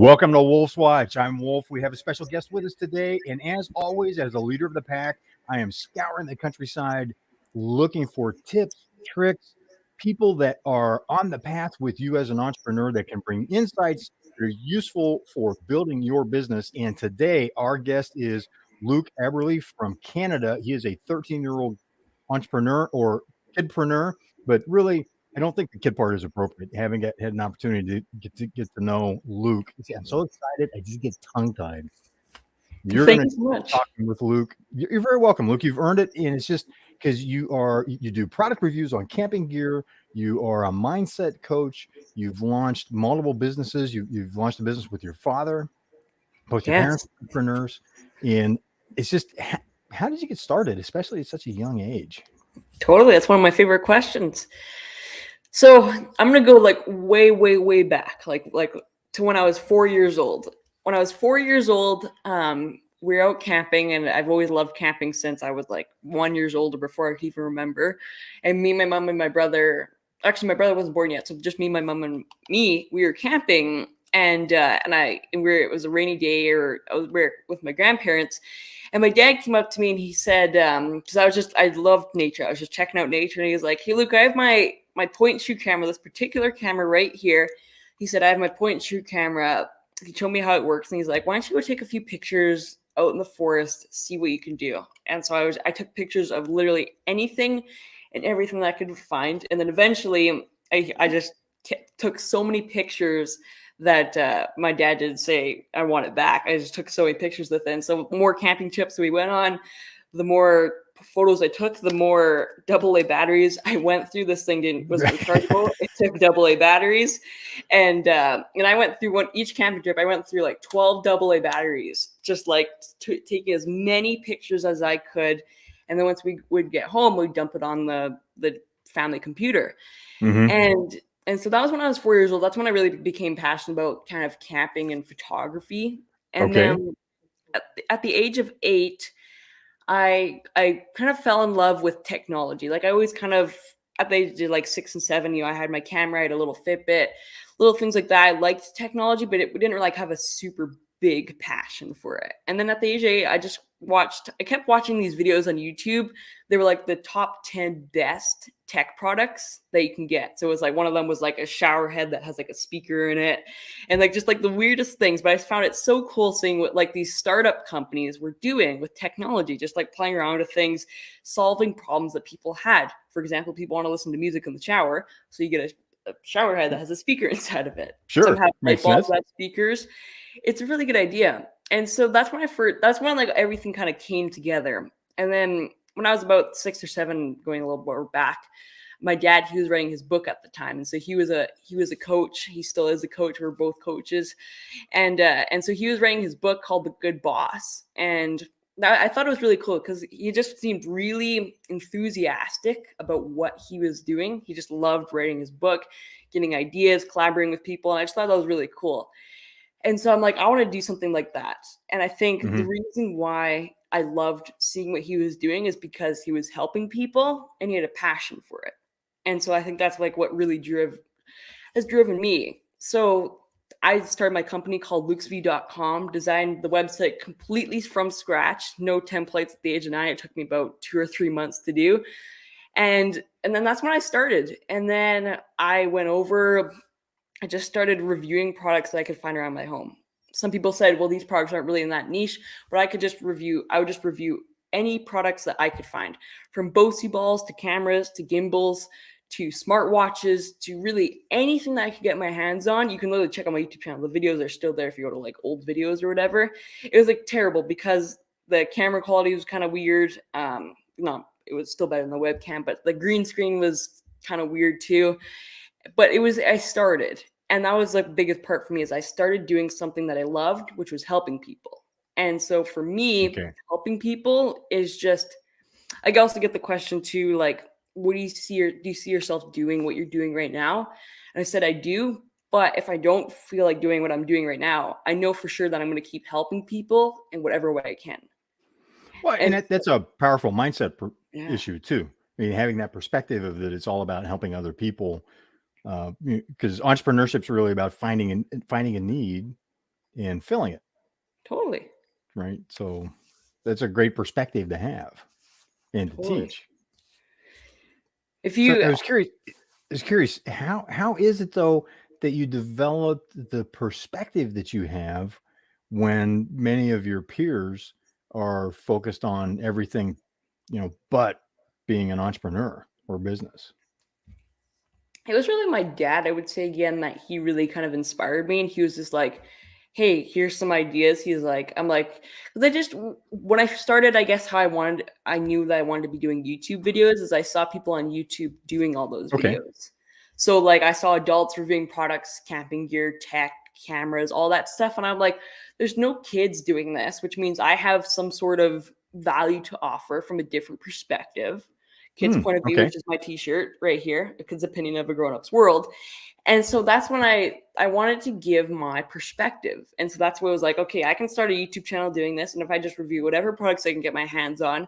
Welcome to Wolf's Watch. I'm Wolf. We have a special guest with us today. And as always, as a leader of the pack, I am scouring the countryside looking for tips, tricks, people that are on the path with you as an entrepreneur that can bring insights that are useful for building your business. And today, our guest is Luke Aberle from Canada. He is a 13-year-old entrepreneur or kidpreneur, but really, I don't think the kid part is appropriate. Having had an opportunity to get to know Luke. See, I'm so excited. I just get tongue tied. You're Thank going you to so much. talking with Luke. You're very welcome, Luke. You've earned it, and it's just because you do product reviews on camping gear. You are a mindset coach. You've launched multiple businesses. You've launched a business with your father. Both your parents Yes, are entrepreneurs, and it's just how did you get started, especially at such a young age? totally. That's one of my favorite questions. So I'm gonna go like way, way, way back, like to when I was 4 years old. When I was 4 years old, we were out camping, and I've always loved camping since I was like 1 years old or before I could even remember. And me, my mom, and my brother. Actually, my brother wasn't born yet, so just me, my mom, and me. We were camping, and it was a rainy day, or I was with my grandparents. And my dad came up to me and he said, because I loved nature. I was just checking out nature. And he was like, "Hey, Luke, I have my point and shoot camera, this particular camera right here." He said, "I have my point and shoot camera." He showed me how it works. And he's like, "Why don't you go take a few pictures out in the forest, see what you can do?" And so I took pictures of literally anything and everything that I could find. And then eventually I just took so many pictures that my dad did say I want it back. I just took so many pictures with it. And so more camping trips we went on, the more photos I took, the more AA batteries I went through. This thing wasn't rechargeable. It took AA batteries. And I went through each camping trip, I went through like 12 AA batteries, just like taking as many pictures as I could. And then once we would get home, we'd dump it on the family computer. Mm-hmm. And so that was when I was 4 years old. That's when I really became passionate about kind of camping and photography. And Okay. then at the age of 8, I kind of fell in love with technology. Like I always kind of at the age of like 6 and 7, I had my camera, I had a little Fitbit, little things like that. I liked technology, but we didn't really have a super big passion for it. And then at the age of 8, I kept watching these videos on YouTube. They were like the top 10 best tech products that you can get. So it was like one of them was like a shower head that has like a speaker in it, and like just like the weirdest things. But I found it so cool seeing what like these startup companies were doing with technology, just like playing around with things, solving problems that people had. For example, people want to listen to music in the shower, so you get a shower head that has a speaker inside of it. Some Sure. have light Makes bulbs sense. that speakers. It's a really good idea. And so that's when like everything kind of came together. And then when I was about 6 or 7, going a little more back, my dad, he was writing his book at the time. And so he was a coach. He still is a coach. We're both coaches. And so he was writing his book called The Good Boss. And I thought it was really cool because he just seemed really enthusiastic about what he was doing. He just loved writing his book, getting ideas, collaborating with people. And I just thought that was really cool. And so I'm like, I want to do something like that. And I think the reason why I loved seeing what he was doing is because he was helping people and he had a passion for it. And so I think that's like what really has driven me. So I started my company called lukesv.com, designed the website completely from scratch, no templates at the age of 9. It took me about 2 or 3 months to do. And then that's when I started. And then I just started reviewing products that I could find around my home. Some people said, well, these products aren't really in that niche, but I would just review any products that I could find, from Bose balls to cameras to gimbals to smartwatches to really anything that I could get my hands on. You can literally check on my YouTube channel. The videos are still there if you go to like old videos or whatever. It was like terrible because the camera quality was kind of weird. It was still better than the webcam, but the green screen was kind of weird too. But I started, and that was like the biggest part for me, is I started doing something that I loved, which was helping people. And so for me, helping people is just, I also get the question too, like, what do you see yourself doing what you're doing right now? And I said, I do. But if I don't feel like doing what I'm doing right now, I know for sure that I'm going to keep helping people in whatever way I can. Well, and that's a powerful mindset Yeah. issue too. I mean, having that perspective of that it's all about helping other people, because entrepreneurship is really about finding a need and filling it, Totally. right? So that's a great perspective to have and to Totally. teach. If So you, I was curious. I was curious how is it though that you developed the perspective that you have when many of your peers are focused on everything, but being an entrepreneur or business. it was really my dad, I would say again, that he really kind of inspired me. And he was just like, hey, here's some ideas. He's like, I'm like, because I just, when I started, I guess how I knew that I wanted to be doing YouTube videos is I saw people on YouTube doing all those Okay. videos. So like I saw adults reviewing products, camping gear, tech, cameras, all that stuff. And I'm like, there's no kids doing this, which means I have some sort of value to offer from a different perspective. Kid's point of view, Okay. which is my t-shirt right here, a kid's opinion of a grown-up's world. And so that's when I wanted to give my perspective. And so that's what it was like, okay, I can start a YouTube channel doing this. And if I just review whatever products I can get my hands on,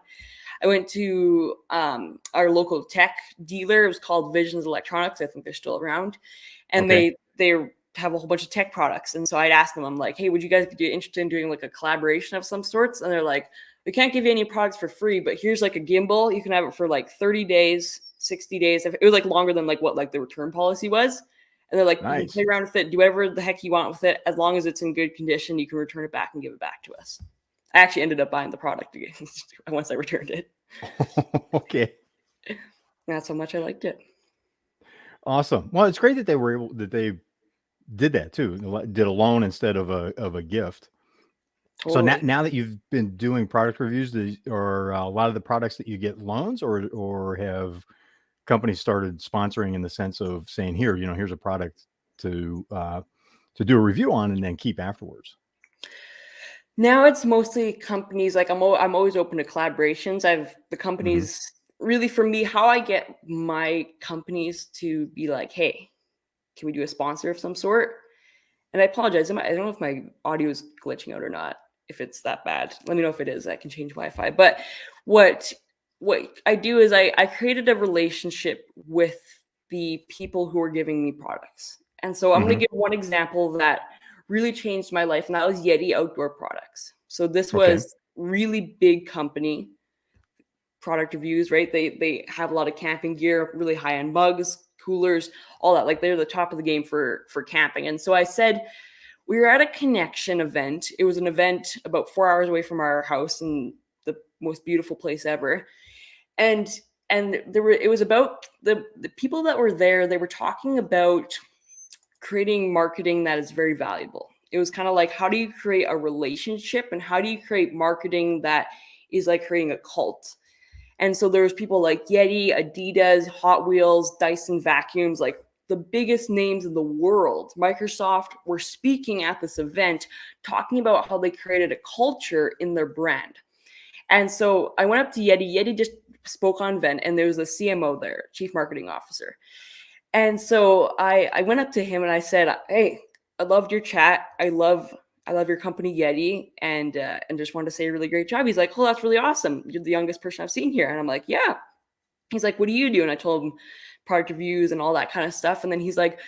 I went to our local tech dealer. It was called Visions Electronics. I think they're still around. And Okay. they have a whole bunch of tech products. And so I'd ask them, I'm like, hey, would you guys be interested in doing like a collaboration of some sorts? And they're like, we can't give you any products for free, but here's like a gimbal. You can have it for like 30 days, 60 days. It was like longer than like what like the return policy was. And they're like, you can Nice. play around with it, do whatever the heck you want with it. As long as it's in good condition, you can return it back and give it back to us. I actually ended up buying the product again once I returned it. Okay. That's how much I liked it. Awesome. Well, it's great that they did that too. Did a loan instead of a gift. So Totally. now that you've been doing product reviews, are a lot of the products that you get loans, or have companies started sponsoring in the sense of saying, here's a product to do a review on and then keep afterwards. Now it's mostly companies. Like I'm always open to collaborations. The Hmm. companies really for me. How I get my companies to be like, hey, can we do a sponsor of some sort? And I apologize. I don't know if my audio is glitching out or not. If it's that bad, let me know if it is. I can change Wi-Fi. But what I do is I created a relationship with the people who are giving me products. And so I'm going to Hmm. give one example that really changed my life, and that was Yeti Outdoor Products. So this Okay. was really big company product reviews, right? They have a lot of camping gear, really high end mugs, coolers, all that. Like they're the top of the game for camping. And so I said we were at a connection event. It was an event about 4 hours away from our house in the most beautiful place ever. And it was about the people that were there. They were talking about creating marketing that is very valuable. It was kind of like, how do you create a relationship and how do you create marketing that is like creating a cult? And so there's people like Yeti, Adidas, Hot Wheels, Dyson vacuums, like the biggest names in the world. Microsoft were speaking at this event, talking about how they created a culture in their brand. And so I went up to Yeti. Yeti just spoke on event, and there was a CMO there, Chief Marketing Officer. And so I went up to him and I said, "Hey, I loved your chat. I love your company Yeti, and just wanted to say a really great job." He's like, "Oh, that's really awesome. You're the youngest person I've seen here." And I'm like, "Yeah." He's like, "What do you do?" And I told him product reviews and all that kind of stuff. And then he's like,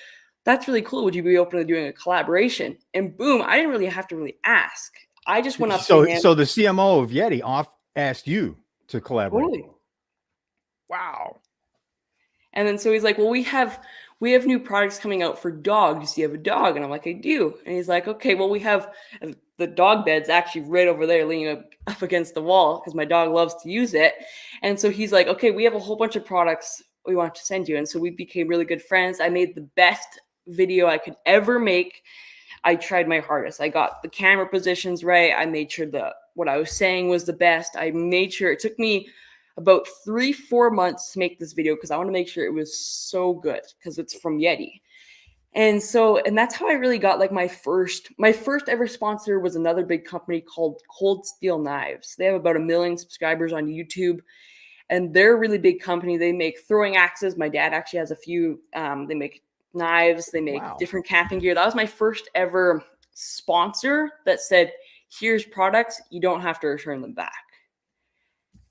"That's really cool. Would you be open to doing a collaboration?" And boom, I didn't really have to really ask. I just went up to So him. so the CMO of Yeti asked you to collaborate. Totally. Wow. And then so he's like, "Well, we have new products coming out for dogs. Do you have a dog?" And I'm like, "I do." And he's like, "Okay, well, we have the dog bed's actually right over there, leaning up against the wall because my dog loves to use it." And so he's like, "Okay, we have a whole bunch of products we want to send you." And so we became really good friends. I made the best video I could ever make. I tried my hardest. I got the camera positions right. I made sure that what I was saying was the best. I made sure it took me about 3-4 months to make this video because I want to make sure it was so good because it's from Yeti. And that's how I really got like my first ever sponsor was another big company called Cold Steel Knives. They have about 1 million subscribers on YouTube, and they're a really big company. They make throwing axes. My dad actually has a few. They make knives. They make Wow. different camping gear. That was my first ever sponsor that said, "Here's products. You don't have to return them back."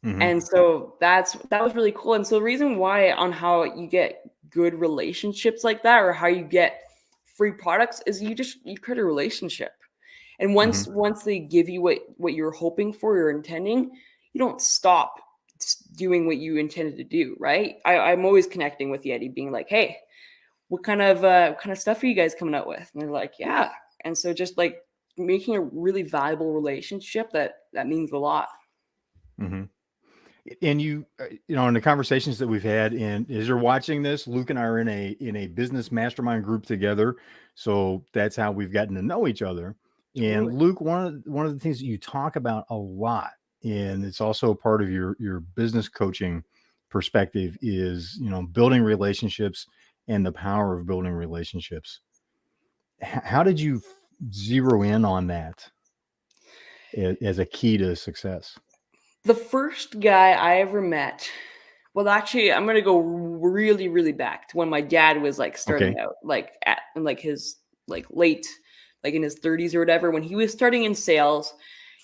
Hmm. And so that was really cool. And so the reason why on how you get good relationships like that or how you get free products is you create a relationship. And once they give you what you're hoping for, you're intending, you don't stop doing what you intended to do, right? I'm always connecting with Yeti, being like, hey, what kind of stuff are you guys coming out with? And they're like, yeah. And so just like making a really valuable relationship that means a lot. Mm-hmm. And you know, in the conversations that we've had, and as you're watching this, Luke and I are in a business mastermind group together. So that's how we've gotten to know each other. And Totally. Luke, one of the things that you talk about a lot, and it's also part of your business coaching perspective, is, you know, building relationships and the power of building relationships. How did you zero in on that as a key to success? The first guy I ever met, well, actually, I'm gonna go really, really back to when my dad was like Okay. starting out, like in like his like late, like in his 30s or whatever. When he was starting in sales,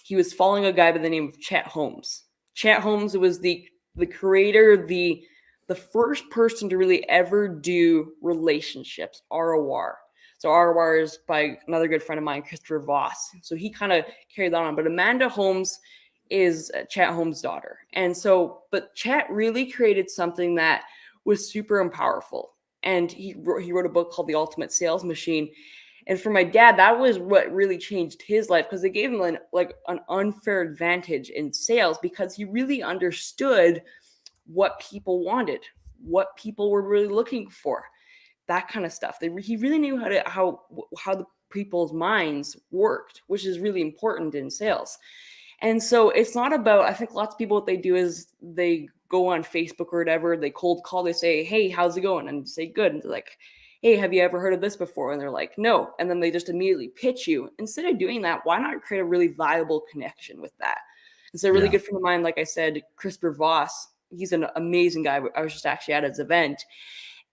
he was following a guy by the name of Chet Holmes. Chet Holmes was the creator, the first person to really ever do relationships, ROR. So ROR is by another good friend of mine, Christopher Voss. So he kind of carried that on. But Amanda Holmes is Chet Holmes' daughter. And so, but Chet really created something that was super and powerful. And he wrote a book called The Ultimate Sales Machine. And for my dad, that was what really changed his life, because it gave him an unfair advantage in sales, because he really understood what people wanted, what people were really looking for, that kind of stuff. He really knew how the people's minds worked, which is really important in sales. And so it's not about, I think lots of people, what they do is they go on Facebook or whatever, they cold call, they say, hey, how's it going? And say, good. And they're like, hey, have you ever heard of this before? And they're like, no. And then they just immediately pitch you. Instead of doing that, why not create a really viable connection with that? And so a really Yeah. good friend of mine, like I said, Christopher Voss, he's an amazing guy. I was just actually at his event.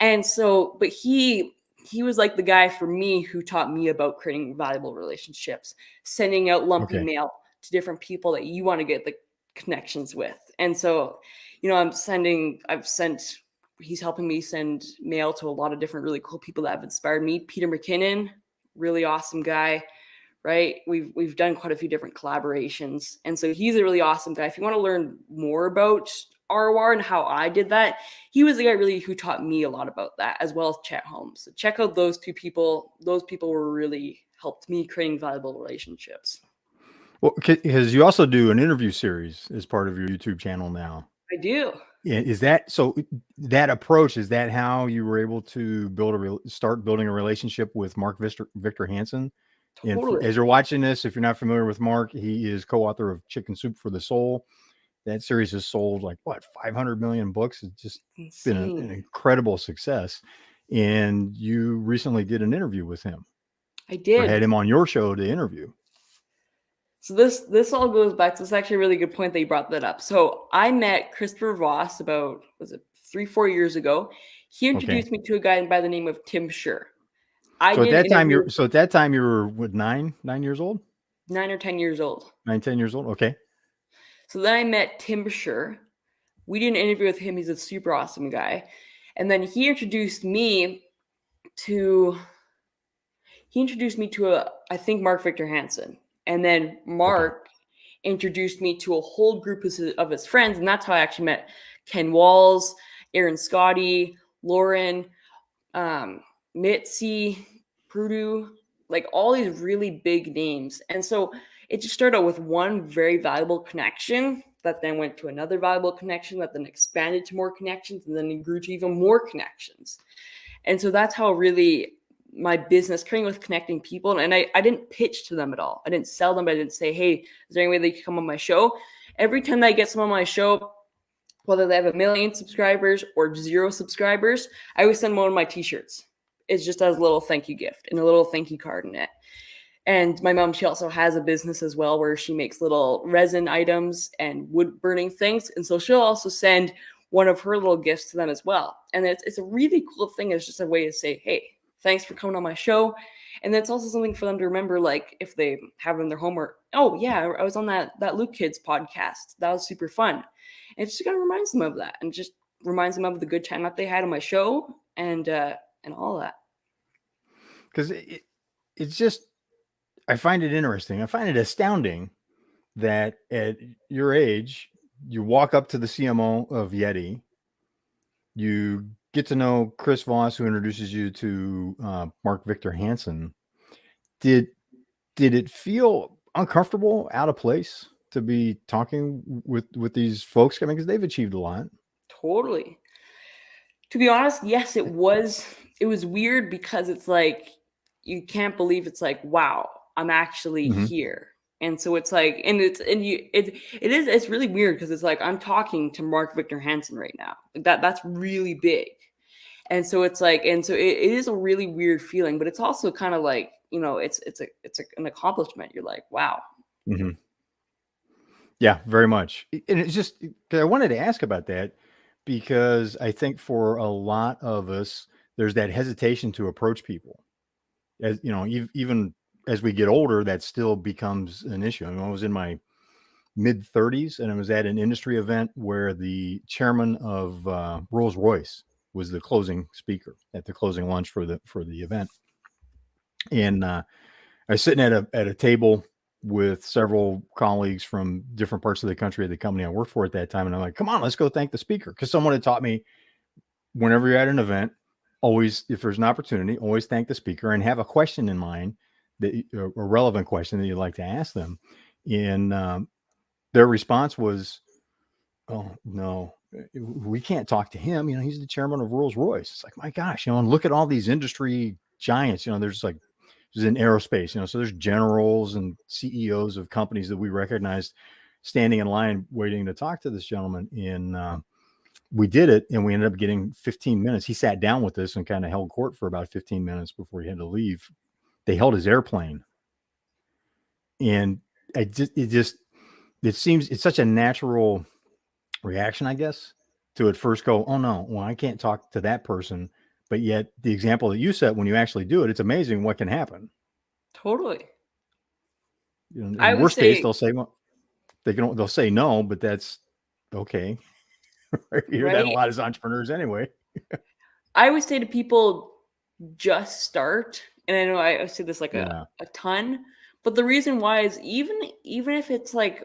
And so, but he was like the guy for me who taught me about creating valuable relationships, sending out lumpy Okay. mail to different people that you want to get the connections with. And so, you know, he's helping me send mail to a lot of different really cool people that have inspired me. Peter McKinnon, really awesome guy, right? We've done quite a few different collaborations. And so he's a really awesome guy. If you want to learn more about ROR and how I did that, he was the guy really who taught me a lot about that, as well as Chet Holmes. So check out those two people. Those people were really helped me creating valuable relationships. Well, because you also do an interview series as part of your YouTube channel now. I do. Yeah, is that so? That approach, is that how you were able to start building a relationship with Victor Hansen? And Totally. as you're watching this, if you're not familiar with Mark, he is co-author of Chicken Soup for the Soul. That series has sold like what, 500 million books. It's just been an Insane. incredible success. And you recently did an interview with him, I or had did. him on your show to interview. So this all goes back to, this actually a really good point that you brought that up. So I met Christopher Voss about, was it 3-4 years ago. He Okay. introduced me to a guy by the name of Tim Scher. I So at did an that time interview you were what, 9 years old? 9 or 10 years old. 9, 10 years old. Okay. So then I met Tim Scher. We did an interview with him. He's a super awesome guy. And then he introduced me to I think Mark Victor Hansen. And then Okay. Mark introduced me to a whole group of his friends. And that's how I actually met Ken Walls, Aaron Scotty, Lauren, Mitzi, Prudu, like all these really big names. And so it just started out with one very valuable connection that then went to another valuable connection that then expanded to more connections, and then it grew to even more connections. And so that's how really my business creating with connecting people. And I didn't pitch to them at all. I didn't sell them. I didn't say, hey, is there any way they could come on my show? Every time that I get someone on my show, whether they have 1 million subscribers or 0 subscribers, I always send one of my t-shirts. It's just as a little thank you gift and a little thank you card in it. And my mom, she also has a business as well where she makes little resin items and wood burning things. And so she'll also send one of her little gifts to them as well. And it's a really cool thing. It's just a way to say, hey, thanks for coming on my show. And that's also something for them to remember, like if they have in their homework, oh yeah, I was on that Luke Kids podcast. That was super fun. And it just kind of reminds them of that, and just reminds them of the good time that they had on my show and all that. Because it's just, I find it interesting. I find it astounding that at your age, you walk up to the CMO of Yeti, you get to know Chris Voss, who introduces you to Mark Victor Hansen. Did it feel uncomfortable, out of place to be talking with these folks? I mean, because they've achieved a lot. Totally. To be honest, yes, it was. It was weird because it's like you can't believe it's like, wow, I'm actually Mm-hmm. here. And so it's like, and it's really weird because it's like I'm talking to Mark Victor Hansen right now. Like that's really big. And so it's like, and so it is a really weird feeling, but it's also kind of like, an accomplishment. You're like, wow. Mm-hmm. Yeah, very much. And it's just 'cause I wanted to ask about that because I think for a lot of us, there's that hesitation to approach people. As you know, even as we get older, that still becomes an issue. I mean, I was in my mid 30s and I was at an industry event where the chairman of Rolls Royce was the closing speaker at the closing lunch for the event. And I was sitting at a table with several colleagues from different parts of the country at the company I worked for at that time. And I'm like, come on, let's go thank the speaker. Because someone had taught me whenever you're at an event, always, if there's an opportunity, always thank the speaker and have a question in mind, that a relevant question that you'd like to ask them. And their response was, oh, no, we can't talk to him. You know, he's the chairman of Rolls Royce. It's like, my gosh, you know, and look at all these industry giants. You know, there's in aerospace, you know, so there's generals and CEOs of companies that we recognized standing in line waiting to talk to this gentleman. And we did it, and we ended up getting 15 minutes. He sat down with us and kind of held court for about 15 minutes before he had to leave. They held his airplane. And it seems it's such a natural reaction, I guess, to at first go, oh no, well, I can't talk to that person. But yet the example that you set, when you actually do it, it's amazing what can happen. Totally. You know, I in would worst case, say, they'll say, well, they'll say no, but that's okay. I hear that a right? lot as entrepreneurs anyway. I would say to people, just start. And I know I say this like Yeah. a ton, but the reason why is even if it's like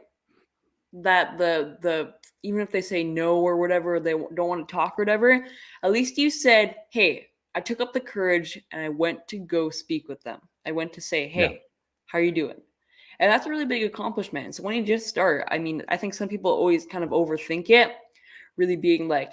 that the even if they say no or whatever, they don't want to talk or whatever, at least you said, hey, I took up the courage and I went to go speak with them. I went to say, Yeah. hey, how are you doing? And that's a really big accomplishment. So when you just start, I mean, I think some people always kind of overthink it, really being like,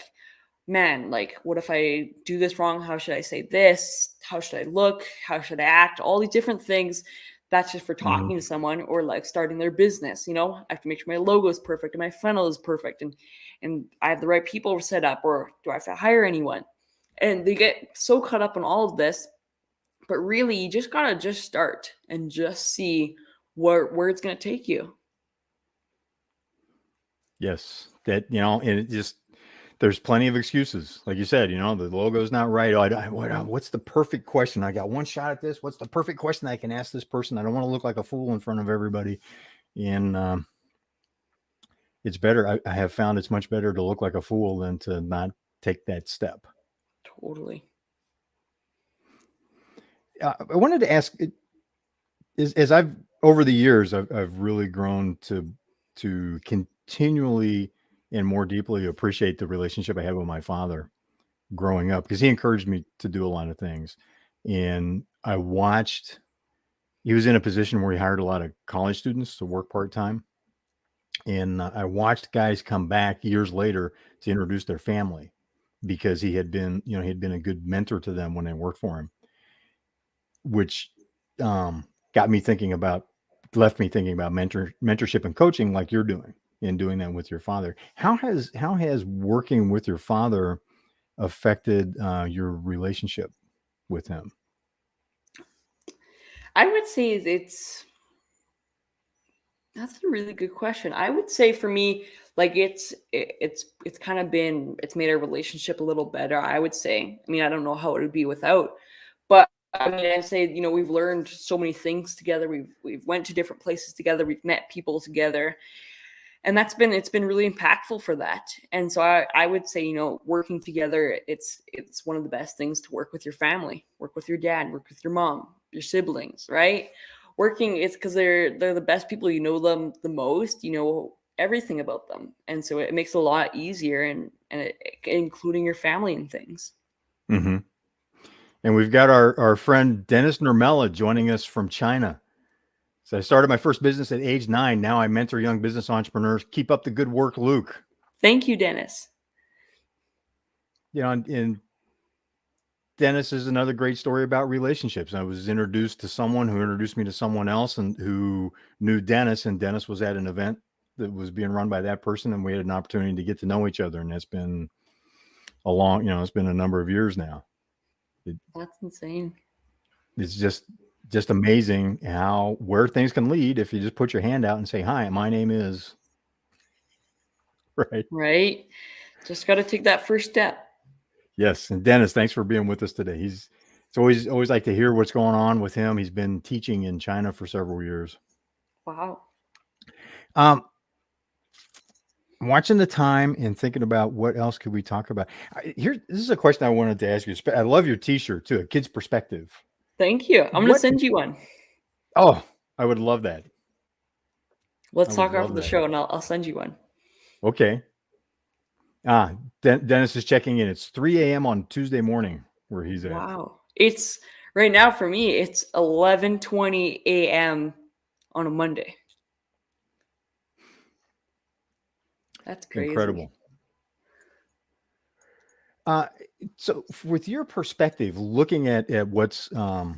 man, like, what if I do this wrong? How should I say this? How should I look? How should I act? All these different things. That's just for Mm-hmm. talking to someone or like starting their business. I have to make sure my logo is perfect and my funnel is perfect and I have the right people set up, or do I have to hire anyone? And they get so caught up in all of this. But really, you just gotta just start and just see where it's gonna take you. Yes. That, you know, and it just, there's plenty of excuses. Like you said, you know, the logo's not right. What's the perfect question? I got one shot at this. What's the perfect question I can ask this person? I don't want to look like a fool in front of everybody. And it's better. I have found it's much better to look like a fool than to not take that step. Totally. I wanted to ask, as I've over the years, I've really grown to continually and more deeply appreciate the relationship I had with my father growing up, because he encouraged me to do a lot of things. And I watched, he was in a position where he hired a lot of college students to work part time. And I watched guys come back years later to introduce their family because he had been, you know, he had been a good mentor to them when they worked for him, which got me thinking about, left me thinking about mentorship and coaching, like you're doing, and doing that with your father. How has working with your father affected your relationship with him? I would say that's a really good question. I would say for me, like it's kind of it's made our relationship a little better. I would say. I mean, I don't know how it would be without, but I mean, I say we've learned so many things together. We've went to different places together. We've met people together, and it's been really impactful for that. And so I would say working together, it's one of the best things to work with your family, work with your dad, work with your mom, your siblings, right? working, it's because they're the best people. You know them the most. You know everything about them, and so it makes it a lot easier, including your family and things. Mm-hmm. And we've got our friend Dennis Nurmela joining us from China. So I started my first business at age 9. Now I mentor young business entrepreneurs. Keep up the good work, Luke. Thank you, Dennis. You know, and Dennis is another great story about relationships. I was introduced to someone who introduced me to someone else and who knew Dennis, and Dennis was at an event that was being run by that person, and we had an opportunity to get to know each other. And it's been it's been a number of years now. That's insane. It's just amazing where things can lead if you just put your hand out and say, "Hi, my name is," right? Right. Just got to take that first step. Yes. And Dennis, thanks for being with us today. It's always like to hear what's going on with him. He's been teaching in China for several years. Wow. Watching the time and thinking about what else could we talk about. This is a question I wanted to ask you. I love your T-shirt too, a kid's perspective. Thank you. I'm gonna send you one. Oh, I would love that. Let's talk after the show, and I'll send you one. Okay. Dennis is checking in. It's 3 a.m. on Tuesday morning where he's at. Wow. It's right now for me, it's 11:20 a.m. on a Monday. That's crazy. Incredible. So with your perspective, looking at what's, I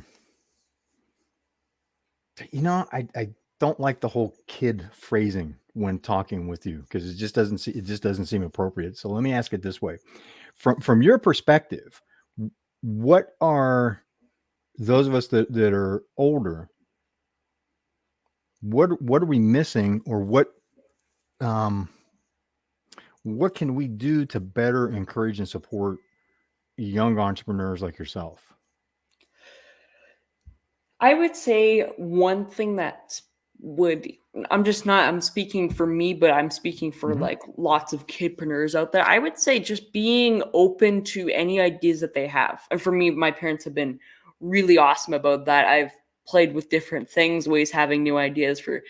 don't like the whole kid phrasing when talking with you because it just doesn't seem appropriate. So let me ask it this way. From your perspective, what are those of us that are older, what are we missing, or what can we do to better encourage and support young entrepreneurs like yourself? I would say one thing I'm speaking for me, but I'm speaking for like lots of kidpreneurs out there. I would say just being open to any ideas that they have. And for me, my parents have been really awesome about that. I've played with different things, always having new ideas for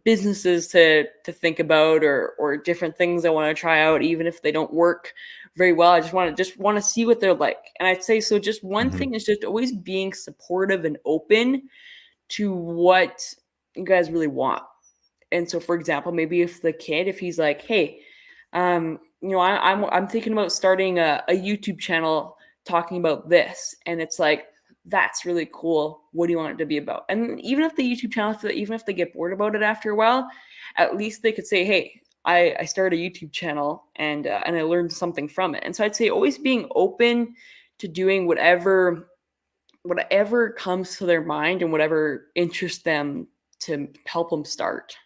businesses to think about or different things I want to try out, even if they don't work very well. I just want to see what they're like. And I'd say, so just one thing is just always being supportive and open to what you guys really want. And so, for example, maybe if he's like, hey, I'm thinking about starting a YouTube channel talking about this, and it's like, that's really cool. What do you want it to be about? And even if the YouTube channel, even if they get bored about it after a while, at least they could say, hey, I started a YouTube channel and I learned something from it. And so I'd say always being open to doing whatever comes to their mind and whatever interests them to help them start.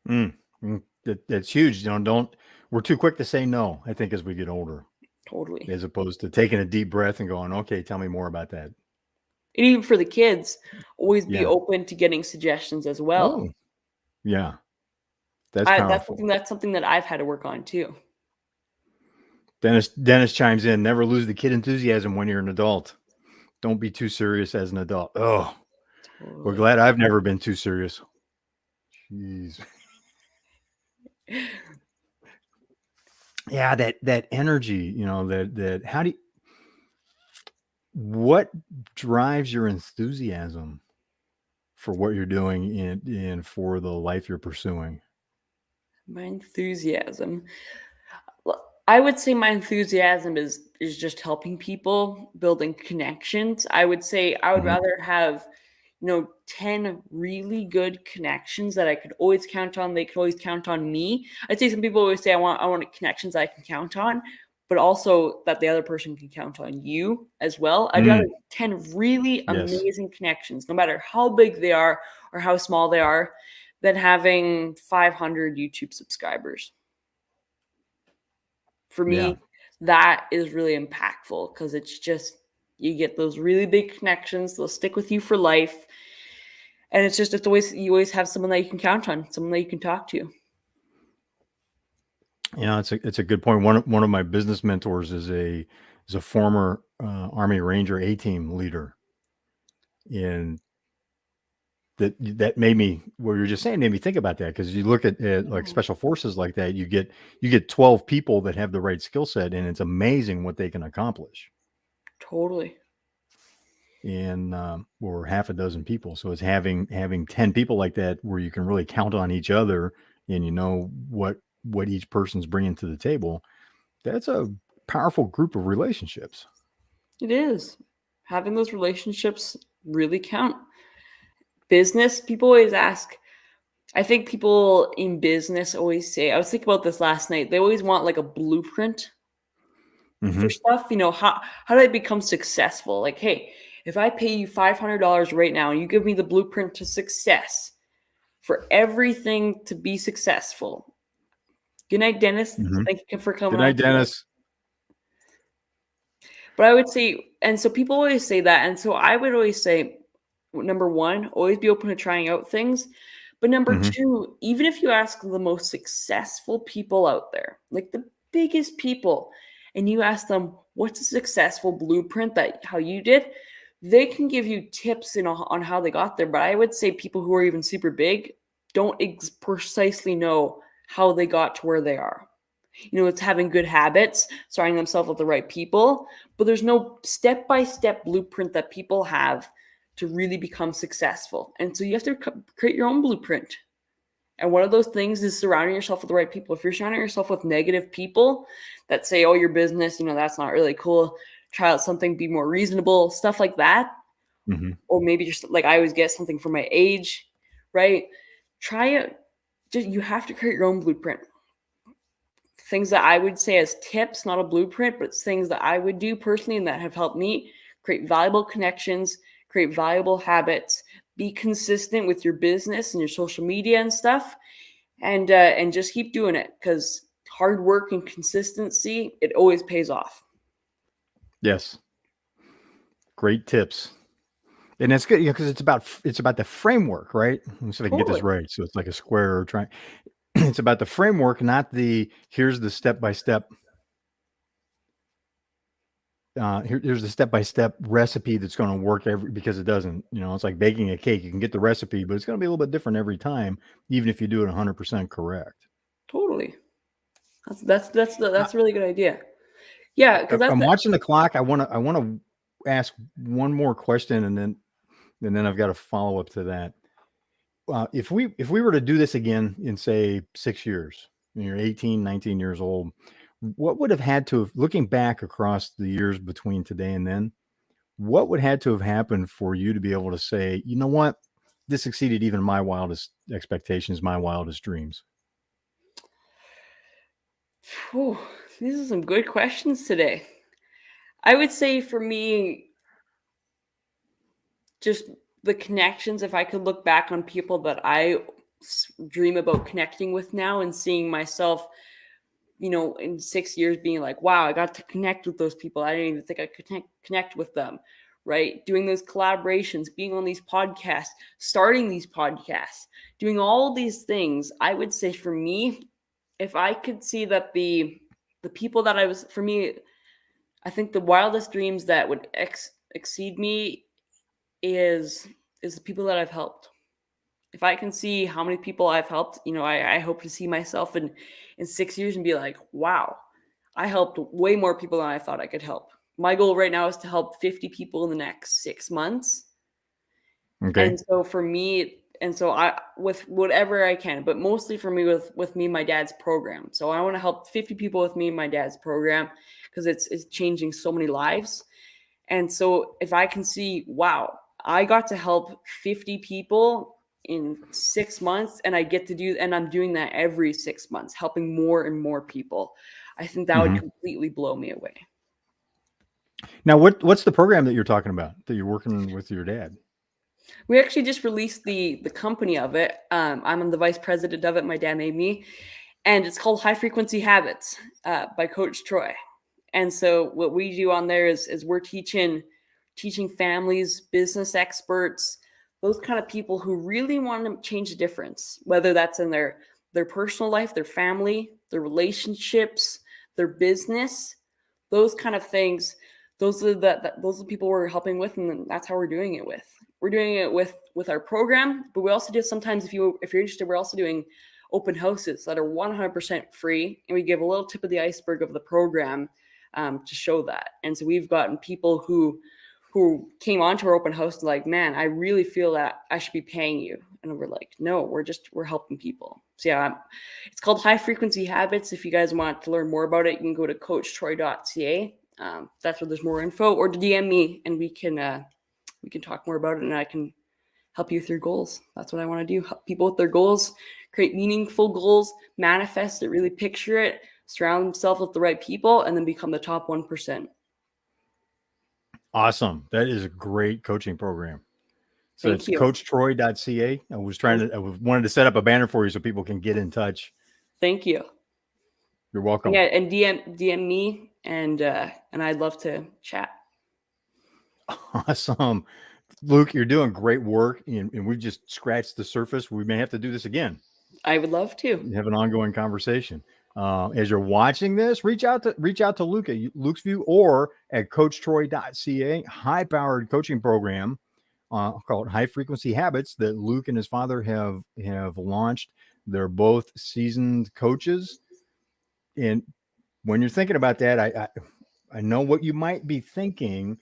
That's huge. We're too quick to say no, I think, as we get older. Totally. As opposed to taking a deep breath and going, okay, tell me more about that. And even for the kids, always be open to getting suggestions as well. Oh, yeah. That's powerful. That's something that I've had to work on too. Dennis chimes in, never lose the kid enthusiasm when you're an adult. Don't be too serious as an adult. Oh, totally. We're glad I've never been too serious. Jeez. Yeah, that energy, what drives your enthusiasm for what you're doing and for the life you're pursuing? My enthusiasm. I would say my enthusiasm is just helping people, building connections. I would say I would rather have 10 really good connections that I could always count on. They could always count on me. I'd say some people always say I want connections I can count on, but also that the other person can count on you as well. I'd rather 10 really amazing connections, no matter how big they are or how small they are, than having 500 YouTube subscribers. For me, that is really impactful because it's just, you get those really big connections. They'll stick with you for life. And you always have someone that you can count on, someone that you can talk to. It's a good point. One of my business mentors is a former Army Ranger A-team leader. And that made me, what you're just saying made me think about that, because you look at like Yeah, special forces like that, you get 12 people that have the right skill set, and it's amazing what they can accomplish. totally. And or half a dozen people. So it's having 10 people like that where you can really count on each other, and you know what each person's bringing to the table. That's a powerful group of relationships. It is. Having those relationships really count. Business, people always ask, I think people in business always say, I was thinking about this last night, they always want like a blueprint for Hmm. stuff. How do I become successful? Like, hey, if I pay you $500 right now and you give me the blueprint to success for everything to be successful. Good night, Dennis. Hmm. Thank you for Good coming on night, today. Dennis. But I would say, and so people always say that. And so I would always say, number one, always be open to trying out things. But number Hmm. two, even if you ask the most successful people out there, like the biggest people, and you ask them, what's a successful blueprint that how you did, they can give you tips on how they got there. But I would say people who are even super big don't precisely know how they got to where they are. It's having good habits, surrounding themselves with the right people, but there's no step by step blueprint that people have to really become successful. And so you have to create your own blueprint. And one of those things is surrounding yourself with the right people. If you're surrounding yourself with negative people that say, oh, your business, that's not really cool, try out something, be more reasonable, stuff like that. Hmm. Or maybe just like I always get something for my age, right? Try it. Just you have to create your own blueprint. Things that I would say as tips, not a blueprint, but things that I would do personally and that have helped me create valuable connections, create valuable habits, be consistent with your business and your social media and stuff, and just keep doing it because hard work and consistency, it always pays off. Yes, great tips. And that's good, because it's about the framework, right? Let me see if I can get this Totally. right. So it's like a square or try. It's about the framework, not the here's the step by step. Here's the step by step recipe that's going to work because it doesn't. It's like baking a cake. You can get the recipe, but it's going to be a little bit different every time, even if you do it 100% correct. Totally. Uh, That's a really good idea. Yeah, because that's I'm it. watching the clock. I want to ask one more question, and then I've got a follow up to that. If we were to do this again in, say, 6 years, and you're 18, 19 years old, what would have had to have, looking back across the years between today and then, what would had to have happened for you to be able to say, you know what, this exceeded even my wildest expectations, my wildest dreams? Whew, these are some good questions today. I would say for me, just the connections, if I could look back on people that I dream about connecting with now and seeing myself, in 6 years being like, wow, I got to connect with those people. I didn't even think I could connect with them, right? Doing those collaborations, being on these podcasts, starting these podcasts, doing all these things. I would say for me, if I could see that the people that I was, for me, I think the wildest dreams that would exceed me is is the people that I've helped. If I can see how many people I've helped, I hope to see myself in 6 years and be like, wow, I helped way more people than I thought I could help. My goal right now is to help 50 people in the next 6 months. Okay. And so for me, and so I with whatever I can, but mostly for me with me and my dad's program. So I want to help 50 people with me and my dad's program because it's changing so many lives. And so if I can see, wow, I got to help 50 people in 6 months, and and I'm doing that every 6 months, helping more and more people. I think that would Hmm. completely blow me away. Now, what's the program that you're talking about that you're working with your dad? We actually just released the company of it. I'm the vice president of it. My dad made me, and it's called High Frequency Habits by Coach Troy. And so what we do on there is we're teaching families, business experts, those kind of people who really want to change a difference, whether that's in their personal life, their family, their relationships, their business, those kind of things. Those are the people we're helping with, and that's how we're doing it with. we're doing it with our program, but we also do sometimes if you're interested, we're also doing open houses that are 100% free, and we give a little tip of the iceberg of the program to show that. And so we've gotten people who came onto our open house and like, man, I really feel that I should be paying you. And we're like, no, we're helping people. So yeah, it's called High Frequency Habits. If you guys want to learn more about it, you can go to coachtroy.ca. That's where there's more info, or DM me and we can talk more about it, and I can help you with your goals. That's what I want to do. Help people with their goals, create meaningful goals, manifest it, really picture it, surround themselves with the right people, and then become the top 1%. Awesome. That is a great coaching program. So Thank it's you. coachtroy.ca. I wanted to set up a banner for you so people can get in touch. Thank you. You're welcome. Yeah, and DM me, and I'd love to chat. Awesome. Luke, you're doing great work, and we've just scratched the surface. We may have to do this again. I would love to have an ongoing conversation. As you're watching this, reach out to Luke at Luke's View or at coachtroy.ca. High-powered coaching program called High Frequency Habits that Luke and his father have launched. They're both seasoned coaches, and when you're thinking about that, I know what you might be thinking,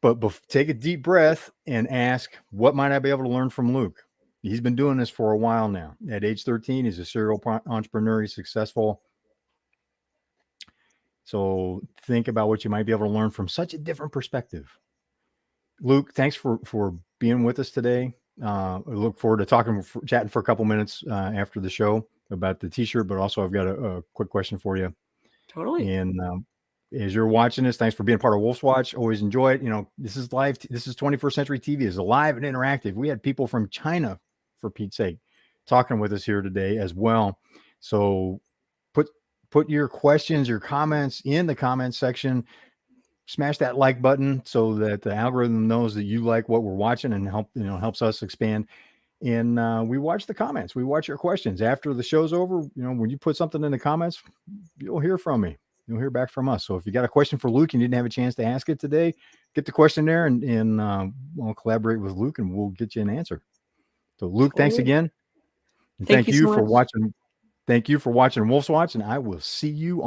but take a deep breath and ask, what might I be able to learn from Luke? He's been doing this for a while now. At age 13, he's a serial entrepreneur. He's successful. So think about what you might be able to learn from such a different perspective. Luke, thanks for being with us today. I look forward to chatting for a couple minutes after the show about the t-shirt, but also I've got a quick question for you. Totally. And as you're watching this, thanks for being part of Wolf's Watch. Always enjoy it. You know, this is live. This is 21st Century TV. It's alive and interactive. We had people from China, for Pete's sake, talking with us here today as well. So put your questions, your comments in the comments section. Smash that like button so that the algorithm knows that you like what we're watching and helps us expand. And we watch the comments. We watch your questions after the show's over. You know, when you put something in the comments, you'll hear from me. You'll hear back from us. So if you got a question for Luke and you didn't have a chance to ask it today, get the question there, and we'll collaborate with Luke and we'll get you an answer. So Luke, thanks again. And thank you so for much. watching. Thank you for watching Wolf's Watch, and I will see you on